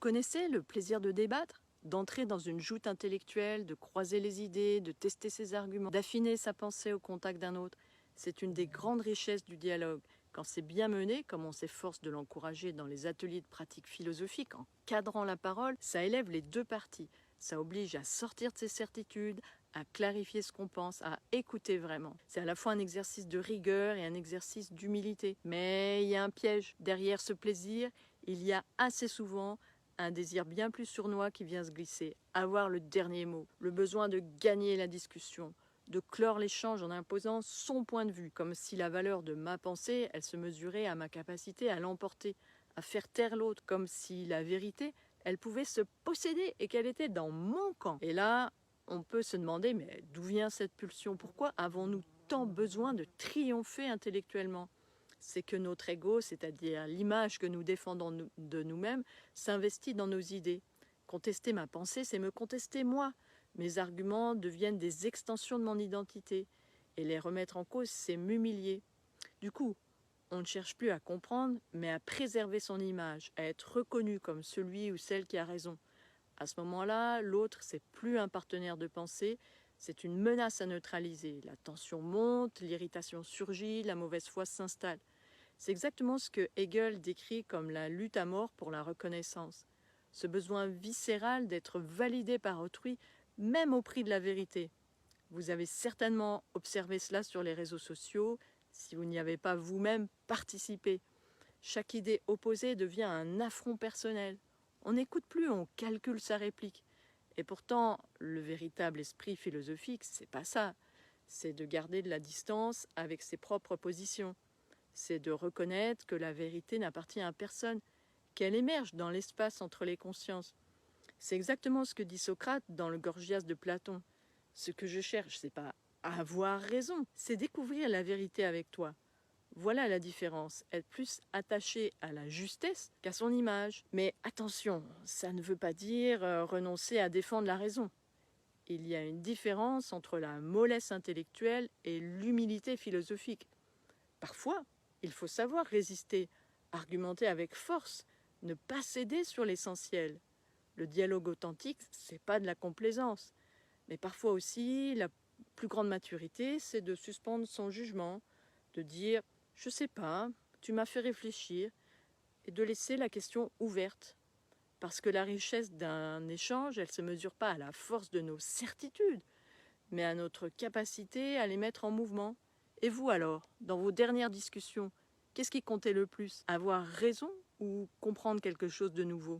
Connaissez le plaisir de débattre, d'entrer dans une joute intellectuelle, de croiser les idées, de tester ses arguments, d'affiner sa pensée au contact d'un autre. C'est une des grandes richesses du dialogue. Quand c'est bien mené, comme on s'efforce de l'encourager dans les ateliers de pratique philosophique, en cadrant la parole, ça élève les deux parties. Ça oblige à sortir de ses certitudes, à clarifier ce qu'on pense, à écouter vraiment. C'est à la fois un exercice de rigueur et un exercice d'humilité. Mais il y a un piège. Derrière ce plaisir, il y a assez souvent un désir bien plus sournois qui vient se glisser, avoir le dernier mot, le besoin de gagner la discussion, de clore l'échange en imposant son point de vue, comme si la valeur de ma pensée, elle se mesurait à ma capacité à l'emporter, à faire taire l'autre, comme si la vérité, elle pouvait se posséder et qu'elle était dans mon camp. Et là, on peut se demander, mais d'où vient cette pulsion? Pourquoi avons-nous tant besoin de triompher intellectuellement? C'est que notre ego, c'est-à-dire l'image que nous défendons de nous-mêmes, s'investit dans nos idées. Contester ma pensée, c'est me contester moi. Mes arguments deviennent des extensions de mon identité. Et les remettre en cause, c'est m'humilier. Du coup, on ne cherche plus à comprendre, mais à préserver son image, à être reconnu comme celui ou celle qui a raison. À ce moment-là, l'autre, c'est plus un partenaire de pensée, c'est une menace à neutraliser. La tension monte, l'irritation surgit, la mauvaise foi s'installe. C'est exactement ce que Hegel décrit comme la lutte à mort pour la reconnaissance. Ce besoin viscéral d'être validé par autrui, même au prix de la vérité. Vous avez certainement observé cela sur les réseaux sociaux, si vous n'y avez pas vous-même participé. Chaque idée opposée devient un affront personnel. On n'écoute plus, on calcule sa réplique. Et pourtant, le véritable esprit philosophique, c'est pas ça. C'est de garder de la distance avec ses propres positions. C'est de reconnaître que la vérité n'appartient à personne, qu'elle émerge dans l'espace entre les consciences. C'est exactement ce que dit Socrate dans le Gorgias de Platon. Ce que je cherche, c'est pas avoir raison, c'est découvrir la vérité avec toi. Voilà la différence, être plus attaché à la justesse qu'à son image. Mais attention, ça ne veut pas dire renoncer à défendre la raison. Il y a une différence entre la mollesse intellectuelle et l'humilité philosophique. Parfois, il faut savoir résister, argumenter avec force, ne pas céder sur l'essentiel. Le dialogue authentique, c'est pas de la complaisance. Mais parfois aussi, la plus grande maturité, c'est de suspendre son jugement, de dire « je sais pas, tu m'as fait réfléchir » et de laisser la question ouverte. Parce que la richesse d'un échange, elle ne se mesure pas à la force de nos certitudes, mais à notre capacité à les mettre en mouvement. Et vous alors, dans vos dernières discussions, qu'est-ce qui comptait le plus? Avoir raison ou comprendre quelque chose de nouveau?